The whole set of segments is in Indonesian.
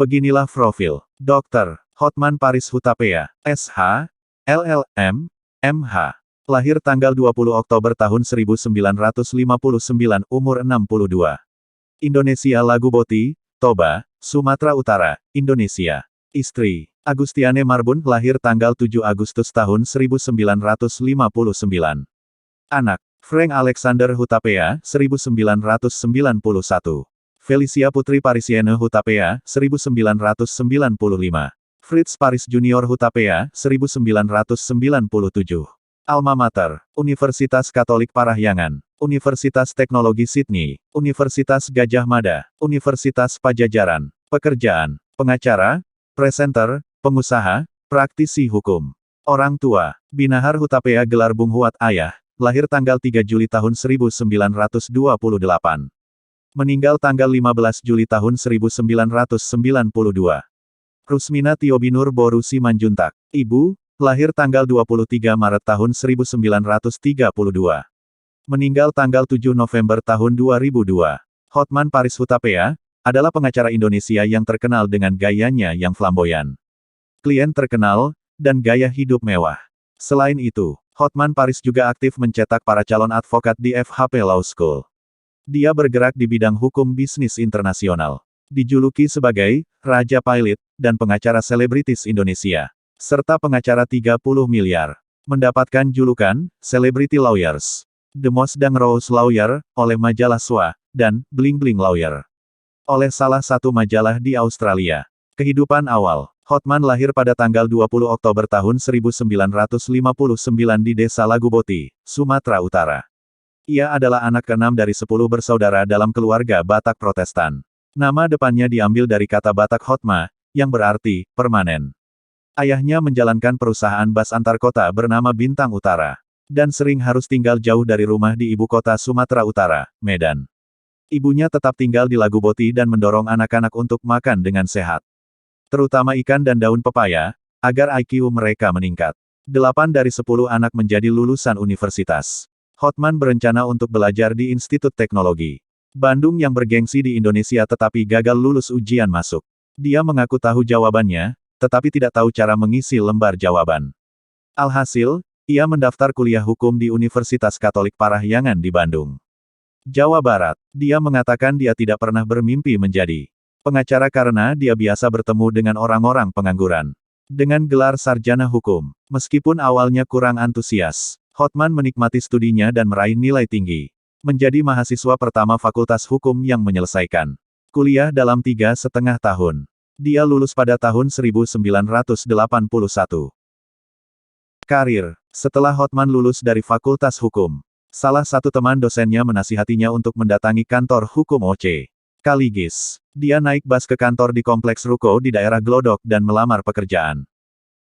Beginilah profil. Dr. Hotman Paris Hutapea, SH, LLM, MH. Lahir tanggal 20 Oktober tahun 1959, umur 62. Indonesia Laguboti, Toba, Sumatera Utara, Indonesia. Istri, Agustiane Marbun, lahir tanggal 7 Agustus tahun 1959. Anak, Frank Alexander Hutapea, 1991. Felicia Putri Parisienne Hutapea, 1995. Fritz Paris Junior Hutapea, 1997. Alma Mater, Universitas Katolik Parahyangan, Universitas Teknologi Sydney, Universitas Gadjah Mada, Universitas Pajajaran. Pekerjaan, pengacara, presenter, pengusaha, praktisi hukum. Orang tua, Binahar Hutapea gelar Bung Huat Ayah, lahir tanggal 3 Juli tahun 1928. Meninggal tanggal 15 Juli tahun 1992. Rusmina Tiobinur Boru Simanjuntak. Ibu, lahir tanggal 23 Maret tahun 1932. Meninggal tanggal 7 November tahun 2002. Hotman Paris Hutapea adalah pengacara Indonesia yang terkenal dengan gayanya yang flamboyan, klien terkenal, dan gaya hidup mewah. Selain itu, Hotman Paris juga aktif mencetak para calon advokat di FHP Law School. Dia bergerak di bidang hukum bisnis internasional. Dijuluki sebagai Raja Pilot dan pengacara selebritis Indonesia, serta pengacara 30 miliar. Mendapatkan julukan Celebrity Lawyers, The Most Dangerous Lawyer oleh majalah SWA, dan Bling Bling Lawyer oleh salah satu majalah di Australia. Kehidupan awal, Hotman lahir pada tanggal 20 Oktober tahun 1959 di Desa Laguboti, Sumatera Utara. Ia adalah anak ke-6 dari 10 bersaudara dalam keluarga Batak Protestan. Nama depannya diambil dari kata Batak Hotma, yang berarti permanen. Ayahnya menjalankan perusahaan bas antar kota bernama Bintang Utara, dan sering harus tinggal jauh dari rumah di ibu kota Sumatera Utara, Medan. Ibunya tetap tinggal di Laguboti dan mendorong anak-anak untuk makan dengan sehat, terutama ikan dan daun pepaya, agar IQ mereka meningkat. 8 dari 10 anak menjadi lulusan universitas. Hotman berencana untuk belajar di Institut Teknologi Bandung yang bergengsi di Indonesia tetapi gagal lulus ujian masuk. Dia mengaku tahu jawabannya, tetapi tidak tahu cara mengisi lembar jawaban. Alhasil, ia mendaftar kuliah hukum di Universitas Katolik Parahyangan di Bandung, Jawa Barat. Dia mengatakan dia tidak pernah bermimpi menjadi pengacara karena dia biasa bertemu dengan orang-orang pengangguran dengan gelar sarjana hukum. Meskipun awalnya kurang antusias, Hotman menikmati studinya dan meraih nilai tinggi. Menjadi mahasiswa pertama Fakultas Hukum yang menyelesaikan kuliah dalam 3,5 tahun. Dia lulus pada tahun 1981. Karir. Setelah Hotman lulus dari Fakultas Hukum, salah satu teman dosennya menasihatinya untuk mendatangi kantor hukum OC Kaligis. Dia naik bus ke kantor di Kompleks Ruko di daerah Glodok dan melamar pekerjaan.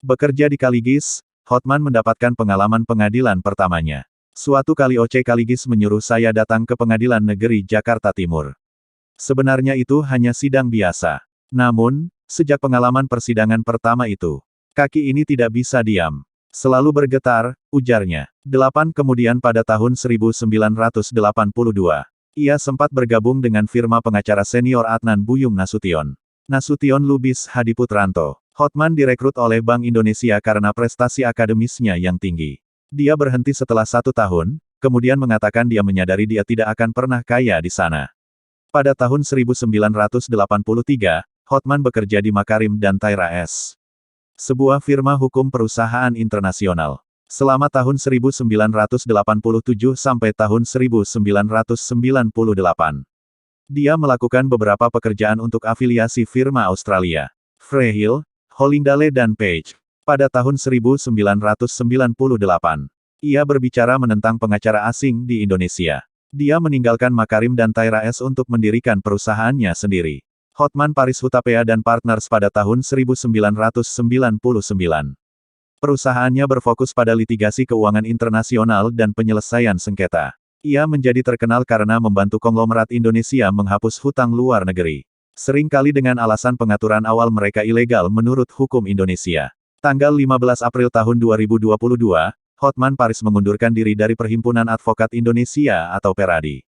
Bekerja di Kaligis, Hotman mendapatkan pengalaman pengadilan pertamanya. Suatu kali OC Kaligis menyuruh saya datang ke Pengadilan Negeri Jakarta Timur. Sebenarnya itu hanya sidang biasa. Namun, sejak pengalaman persidangan pertama itu, kaki ini tidak bisa diam. Selalu bergetar, ujarnya. 8 kemudian pada tahun 1982, ia sempat bergabung dengan firma pengacara senior Adnan Buyung Nasution. Nasution Lubis Hadiputranto. Hotman direkrut oleh Bank Indonesia karena prestasi akademisnya yang tinggi. Dia berhenti setelah 1 tahun, kemudian mengatakan dia menyadari dia tidak akan pernah kaya di sana. Pada tahun 1983, Hotman bekerja di Makarim dan Taira S., sebuah firma hukum perusahaan internasional. Selama tahun 1987 sampai tahun 1998. Dia melakukan beberapa pekerjaan untuk afiliasi firma Australia, Freehill, Hollingdale dan Page. Pada tahun 1998, ia berbicara menentang pengacara asing di Indonesia. Dia meninggalkan Makarim dan Taira S untuk mendirikan perusahaannya sendiri, Hotman Paris Hutapea dan Partners, pada tahun 1999. Perusahaannya berfokus pada litigasi keuangan internasional dan penyelesaian sengketa. Ia menjadi terkenal karena membantu konglomerat Indonesia menghapus hutang luar negeri, seringkali dengan alasan pengaturan awal mereka ilegal menurut hukum Indonesia. Tanggal 15 April tahun 2022, Hotman Paris mengundurkan diri dari Perhimpunan Advokat Indonesia atau PERADI.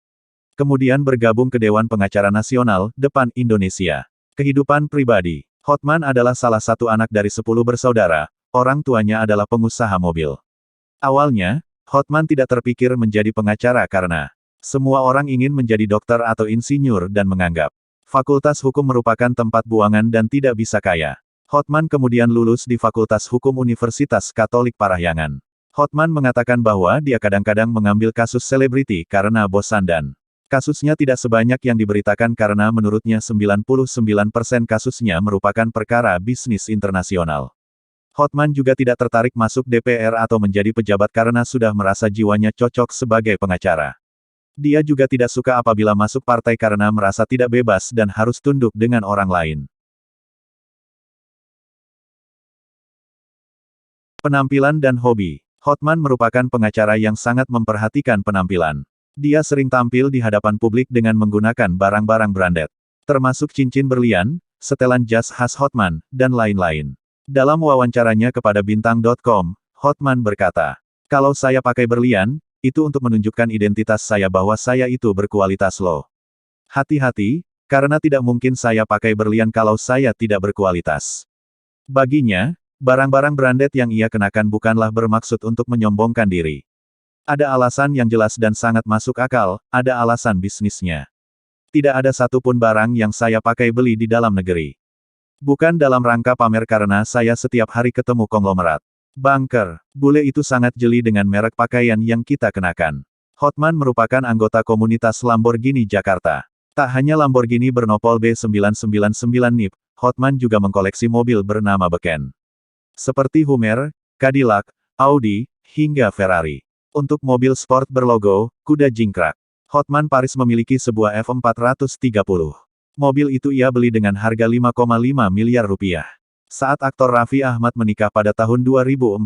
Kemudian bergabung ke Dewan Pengacara Nasional, Depan Indonesia. Kehidupan pribadi. Hotman adalah salah satu anak dari 10 bersaudara, orang tuanya adalah pengusaha mobil. Awalnya, Hotman tidak terpikir menjadi pengacara karena semua orang ingin menjadi dokter atau insinyur dan menganggap Fakultas Hukum merupakan tempat buangan dan tidak bisa kaya. Hotman kemudian lulus di Fakultas Hukum Universitas Katolik Parahyangan. Hotman mengatakan bahwa dia kadang-kadang mengambil kasus selebriti karena bosan dan kasusnya tidak sebanyak yang diberitakan karena menurutnya 99% kasusnya merupakan perkara bisnis internasional. Hotman juga tidak tertarik masuk DPR atau menjadi pejabat karena sudah merasa jiwanya cocok sebagai pengacara. Dia juga tidak suka apabila masuk partai karena merasa tidak bebas dan harus tunduk dengan orang lain. Penampilan dan hobi. Hotman merupakan pengacara yang sangat memperhatikan penampilan. Dia sering tampil di hadapan publik dengan menggunakan barang-barang branded, termasuk cincin berlian, setelan jas khas Hotman, dan lain-lain. Dalam wawancaranya kepada Bintang.com, Hotman berkata, "Kalau saya pakai berlian, itu untuk menunjukkan identitas saya bahwa saya itu berkualitas loh. Hati-hati, karena tidak mungkin saya pakai berlian kalau saya tidak berkualitas." Baginya, barang-barang branded yang ia kenakan bukanlah bermaksud untuk menyombongkan diri. Ada alasan yang jelas dan sangat masuk akal, ada alasan bisnisnya. Tidak ada satupun barang yang saya pakai beli di dalam negeri. Bukan dalam rangka pamer karena saya setiap hari ketemu konglomerat banker. Bule itu sangat jeli dengan merek pakaian yang kita kenakan. Hotman merupakan anggota komunitas Lamborghini Jakarta. Tak hanya Lamborghini bernopol B999 NIP, Hotman juga mengkoleksi mobil bernama beken. Seperti Hummer, Cadillac, Audi, hingga Ferrari. Untuk mobil sport berlogo, kuda jingkrak, Hotman Paris memiliki sebuah F430. Mobil itu ia beli dengan harga 5,5 miliar rupiah. Saat aktor Raffi Ahmad menikah pada tahun 2014,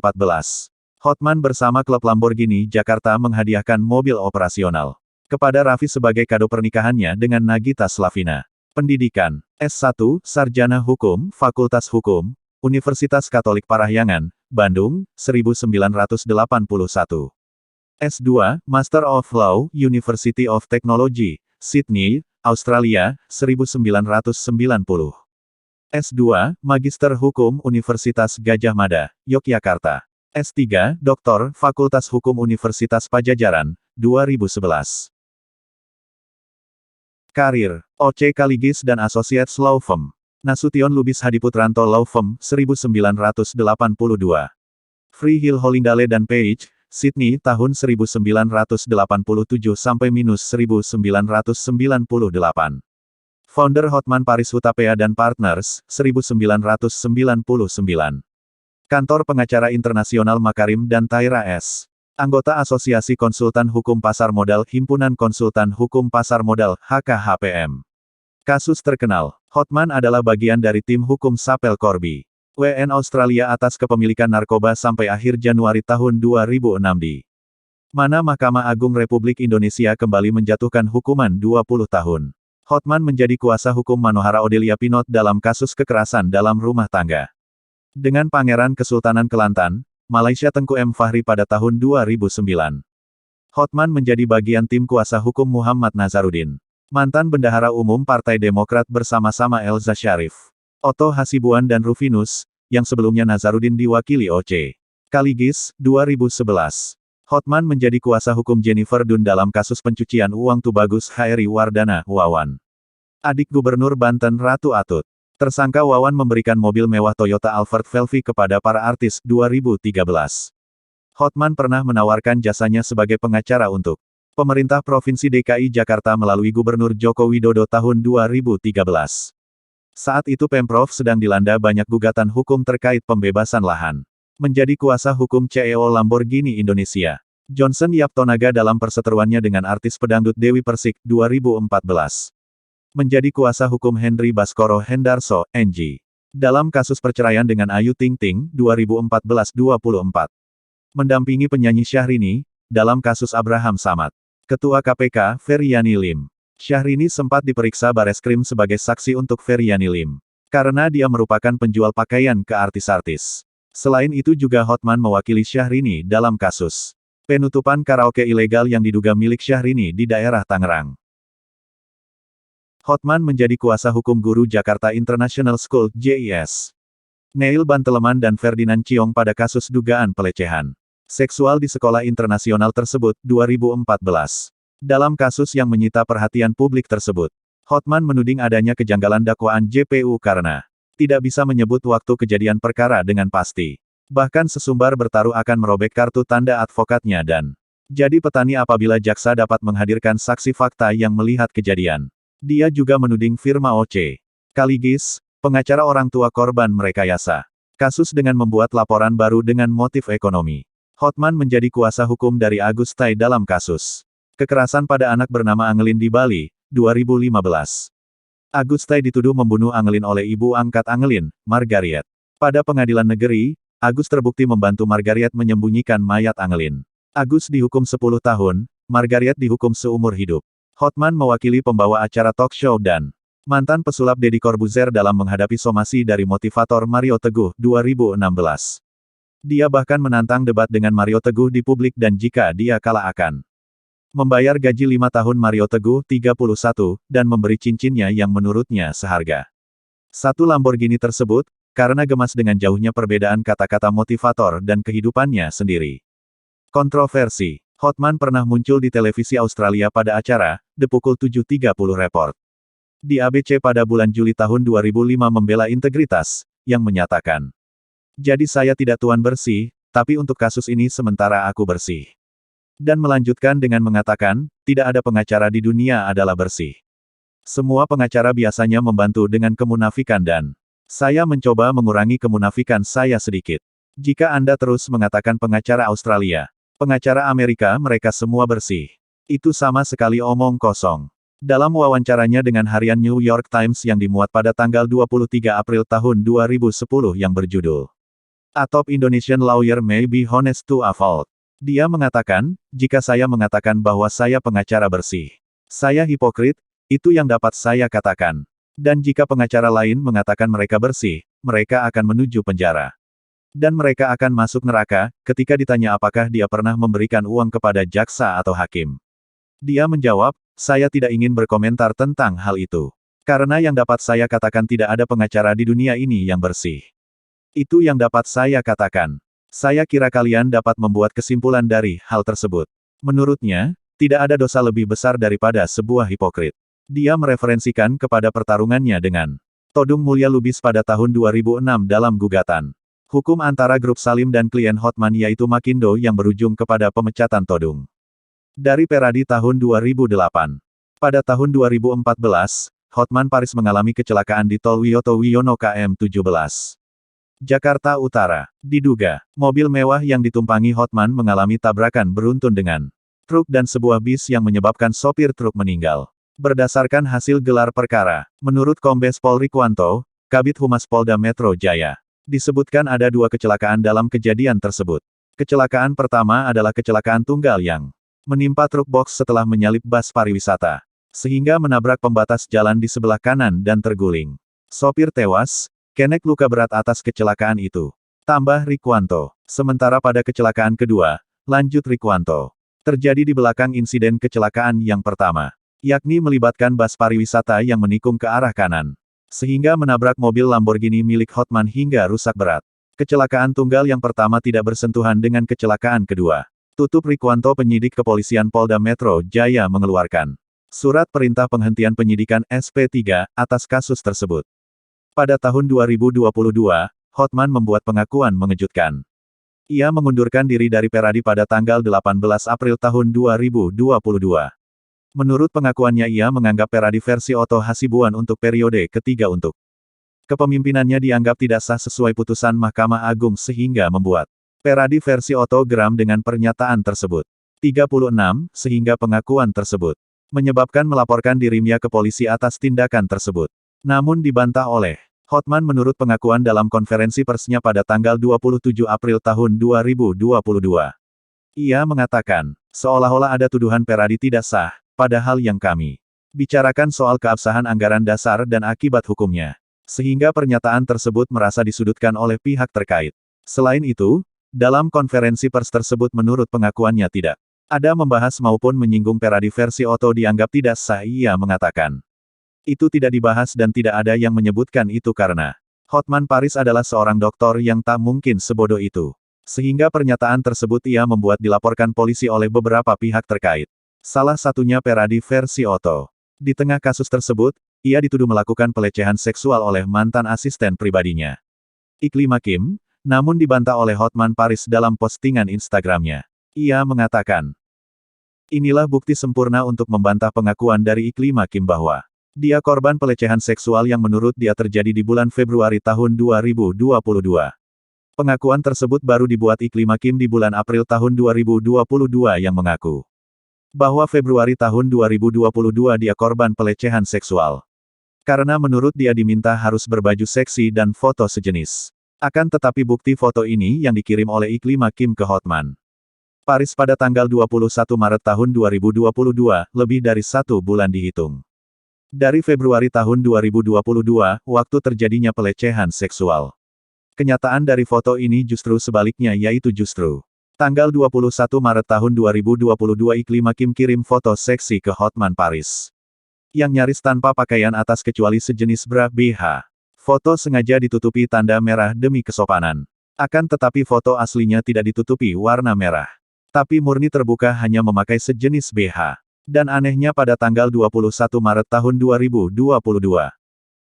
Hotman bersama klub Lamborghini Jakarta menghadiahkan mobil operasional kepada Raffi sebagai kado pernikahannya dengan Nagita Slavina. Pendidikan, S1, Sarjana Hukum, Fakultas Hukum, Universitas Katolik Parahyangan, Bandung, 1981. S2, Master of Law, University of Technology, Sydney, Australia, 1990. S2, Magister Hukum Universitas Gadjah Mada, Yogyakarta. S3, Doktor, Fakultas Hukum Universitas Pajajaran, 2011. Karir, O.C. Kaligis dan Associates Law Firm. Nasution Lubis Hadiputranto Law Firm, 1982. Freehill Hollingdale dan Page, Sydney, tahun 1987 sampai -1998. Founder Hotman Paris Hutapea dan Partners, 1999. Kantor Pengacara Internasional Makarim dan Taira S. Anggota Asosiasi Konsultan Hukum Pasar Modal Himpunan Konsultan Hukum Pasar Modal, HKHPM. Kasus terkenal, Hotman adalah bagian dari tim hukum Sapel Corby, WN Australia atas kepemilikan narkoba sampai akhir Januari tahun 2006 di mana Mahkamah Agung Republik Indonesia kembali menjatuhkan hukuman 20 tahun. Hotman menjadi kuasa hukum Manohara Odelia Pinot dalam kasus kekerasan dalam rumah tangga dengan Pangeran Kesultanan Kelantan, Malaysia Tengku M. Fahri pada tahun 2009. Hotman menjadi bagian tim kuasa hukum Muhammad Nazarudin, mantan Bendahara Umum Partai Demokrat bersama-sama Elza Syarif, Otto Hasibuan dan Rufinus, yang sebelumnya Nazarudin diwakili O.C. Kaligis, 2011. Hotman menjadi kuasa hukum Jennifer Dunn dalam kasus pencucian uang Tubagus Hairi Wardana, Wawan. Adik Gubernur Banten Ratu Atut. Tersangka Wawan memberikan mobil mewah Toyota Alphard Velvi kepada para artis, 2013. Hotman pernah menawarkan jasanya sebagai pengacara untuk pemerintah Provinsi DKI Jakarta melalui Gubernur Joko Widodo tahun 2013. Saat itu Pemprov sedang dilanda banyak gugatan hukum terkait pembebasan lahan. Menjadi kuasa hukum CEO Lamborghini Indonesia, Johnson Yaptonaga dalam perseteruannya dengan artis pedangdut Dewi Persik, 2014. Menjadi kuasa hukum Henry Baskoro Hendarso, NG. Dalam kasus perceraian dengan Ayu Ting Ting, 2014-24. Mendampingi penyanyi Syahrini, dalam kasus Abraham Samad. Ketua KPK, Feryani Lim. Syahrini sempat diperiksa Bareskrim sebagai saksi untuk Feryani Lim. Karena dia merupakan penjual pakaian ke artis-artis. Selain itu juga Hotman mewakili Syahrini dalam kasus penutupan karaoke ilegal yang diduga milik Syahrini di daerah Tangerang. Hotman menjadi kuasa hukum guru Jakarta International School, JIS. Neil Banteleman dan Ferdinand Ciong pada kasus dugaan pelecehan seksual di sekolah internasional tersebut, 2014. Dalam kasus yang menyita perhatian publik tersebut, Hotman menuding adanya kejanggalan dakwaan JPU karena tidak bisa menyebut waktu kejadian perkara dengan pasti. Bahkan sesumbar bertaruh akan merobek kartu tanda advokatnya dan jadi petani apabila jaksa dapat menghadirkan saksi fakta yang melihat kejadian. Dia juga menuding Firma O.C. Kaligis, pengacara orang tua korban merekayasa kasus dengan membuat laporan baru dengan motif ekonomi. Hotman menjadi kuasa hukum dari Agus Tai dalam kasus kekerasan pada anak bernama Angelin di Bali, 2015. Agus Tai dituduh membunuh Angelin oleh ibu angkat Angelin, Margariet. Pada pengadilan negeri, Agus terbukti membantu Margariet menyembunyikan mayat Angelin. Agus dihukum 10 tahun, Margariet dihukum seumur hidup. Hotman mewakili pembawa acara talk show dan mantan pesulap Deddy Corbuzier dalam menghadapi somasi dari motivator Mario Teguh, 2016. Dia bahkan menantang debat dengan Mario Teguh di publik dan jika dia kalah akan membayar gaji 5 tahun Mario Teguh, 31, dan memberi cincinnya yang menurutnya seharga satu Lamborghini tersebut, karena gemas dengan jauhnya perbedaan kata-kata motivator dan kehidupannya sendiri. Kontroversi. Hotman pernah muncul di televisi Australia pada acara The Pukul 7.30 Report di ABC pada bulan Juli tahun 2005 membela integritas, yang menyatakan, "Jadi saya tidak tuan bersih, tapi untuk kasus ini sementara aku bersih." Dan melanjutkan dengan mengatakan, tidak ada pengacara di dunia adalah bersih. Semua pengacara biasanya membantu dengan kemunafikan dan saya mencoba mengurangi kemunafikan saya sedikit. Jika Anda terus mengatakan pengacara Australia, pengacara Amerika mereka semua bersih. Itu sama sekali omong kosong. Dalam wawancaranya dengan harian New York Times yang dimuat pada tanggal 23 April tahun 2010 yang berjudul A Top Indonesian Lawyer May Be Honest to a Fault, dia mengatakan, jika saya mengatakan bahwa saya pengacara bersih, saya hipokrit, itu yang dapat saya katakan. Dan jika pengacara lain mengatakan mereka bersih, mereka akan menuju penjara. Dan mereka akan masuk neraka, ketika ditanya apakah dia pernah memberikan uang kepada jaksa atau hakim. Dia menjawab, saya tidak ingin berkomentar tentang hal itu. Karena yang dapat saya katakan tidak ada pengacara di dunia ini yang bersih. Itu yang dapat saya katakan. Saya kira kalian dapat membuat kesimpulan dari hal tersebut. Menurutnya, tidak ada dosa lebih besar daripada sebuah hipokrit. Dia mereferensikan kepada pertarungannya dengan Todung Mulya Lubis pada tahun 2006 dalam gugatan hukum antara grup Salim dan klien Hotman yaitu Makindo yang berujung kepada pemecatan Todung dari Peradi tahun 2008. Pada tahun 2014, Hotman Paris mengalami kecelakaan di Tol Wiyoto Wiono KM 17. Jakarta Utara. Diduga, mobil mewah yang ditumpangi Hotman mengalami tabrakan beruntun dengan truk dan sebuah bis yang menyebabkan sopir truk meninggal. Berdasarkan hasil gelar perkara, menurut Kombes Pol Rikwanto, Kabid Humas Polda Metro Jaya, disebutkan ada 2 kecelakaan dalam kejadian tersebut. Kecelakaan pertama adalah kecelakaan tunggal yang menimpa truk box setelah menyalip bus pariwisata, sehingga menabrak pembatas jalan di sebelah kanan dan terguling. Sopir tewas, kenek luka berat atas kecelakaan itu. Tambah Rikwanto. Sementara pada kecelakaan kedua, lanjut Rikwanto, terjadi di belakang insiden kecelakaan yang pertama, yakni melibatkan bus pariwisata yang menikung ke arah kanan, sehingga menabrak mobil Lamborghini milik Hotman hingga rusak berat. Kecelakaan tunggal yang pertama tidak bersentuhan dengan kecelakaan kedua. Tutup Rikwanto. Penyidik kepolisian Polda Metro Jaya mengeluarkan surat perintah penghentian penyidikan SP3 atas kasus tersebut. Pada tahun 2022, Hotman membuat pengakuan mengejutkan. Ia mengundurkan diri dari Peradi pada tanggal 18 April tahun 2022. Menurut pengakuannya ia menganggap Peradi versi Oto Hasibuan untuk periode ketiga untuk kepemimpinannya dianggap tidak sah sesuai putusan Mahkamah Agung sehingga membuat Peradi versi Oto geram dengan pernyataan tersebut. 36, sehingga pengakuan tersebut menyebabkan melaporkan dirinya ke polisi atas tindakan tersebut. Namun dibantah oleh Hotman menurut pengakuan dalam konferensi persnya pada tanggal 27 April tahun 2022. Ia mengatakan, seolah-olah ada tuduhan Peradi tidak sah, padahal yang kami bicarakan soal keabsahan anggaran dasar dan akibat hukumnya. Sehingga pernyataan tersebut merasa disudutkan oleh pihak terkait. Selain itu, dalam konferensi pers tersebut menurut pengakuannya tidak ada membahas maupun menyinggung Peradi versi Oto dianggap tidak sah. Ia mengatakan, Itu tidak dibahas dan tidak ada yang menyebutkan itu karena Hotman Paris adalah seorang doktor yang tak mungkin sebodoh itu. Sehingga pernyataan tersebut ia membuat dilaporkan polisi oleh beberapa pihak terkait. Salah satunya Peradi versi Otto. Di tengah kasus tersebut, ia dituduh melakukan pelecehan seksual oleh mantan asisten pribadinya, Iklima Kim, namun dibantah oleh Hotman Paris dalam postingan Instagramnya. Ia mengatakan, inilah bukti sempurna untuk membantah pengakuan dari Iklima Kim bahwa dia korban pelecehan seksual yang menurut dia terjadi di bulan Februari tahun 2022. Pengakuan tersebut baru dibuat Iklima Kim di bulan April tahun 2022 yang mengaku bahwa Februari tahun 2022 dia korban pelecehan seksual. Karena menurut dia diminta harus berbaju seksi dan foto sejenis. Akan tetapi bukti foto ini yang dikirim oleh Iklima Kim ke Hotman Paris pada tanggal 21 Maret tahun 2022, lebih dari 1 bulan dihitung dari Februari tahun 2022, waktu terjadinya pelecehan seksual. Kenyataan dari foto ini justru sebaliknya, yaitu justru tanggal 21 Maret tahun 2022 Iklima Kim kirim foto seksi ke Hotman Paris yang nyaris tanpa pakaian atas kecuali sejenis bra BH. Foto sengaja ditutupi tanda merah demi kesopanan. Akan tetapi foto aslinya tidak ditutupi warna merah, tapi murni terbuka hanya memakai sejenis BH. Dan anehnya pada tanggal 21 Maret tahun 2022,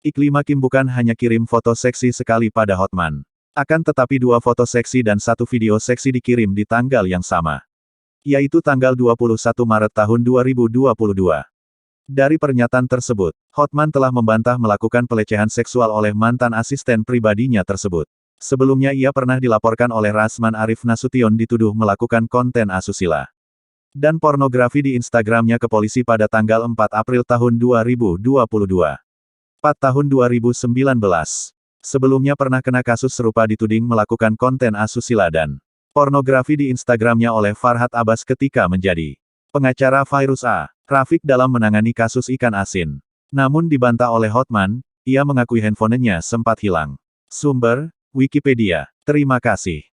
Iklima Kim bukan hanya kirim foto seksi sekali pada Hotman. Akan tetapi 2 foto seksi dan 1 video seksi dikirim di tanggal yang sama, yaitu tanggal 21 Maret tahun 2022. Dari pernyataan tersebut, Hotman telah membantah melakukan pelecehan seksual oleh mantan asisten pribadinya tersebut. Sebelumnya ia pernah dilaporkan oleh Rasman Arif Nasution dituduh melakukan konten asusila dan pornografi di Instagramnya ke polisi pada tanggal 4 April tahun 2022. 4 tahun 2019. Sebelumnya pernah kena kasus serupa dituding melakukan konten asusila dan pornografi di Instagramnya oleh Farhad Abbas ketika menjadi pengacara Virus A. Rafiq dalam menangani kasus ikan asin. Namun dibantah oleh Hotman, ia mengakui handphonenya sempat hilang. Sumber, Wikipedia. Terima kasih.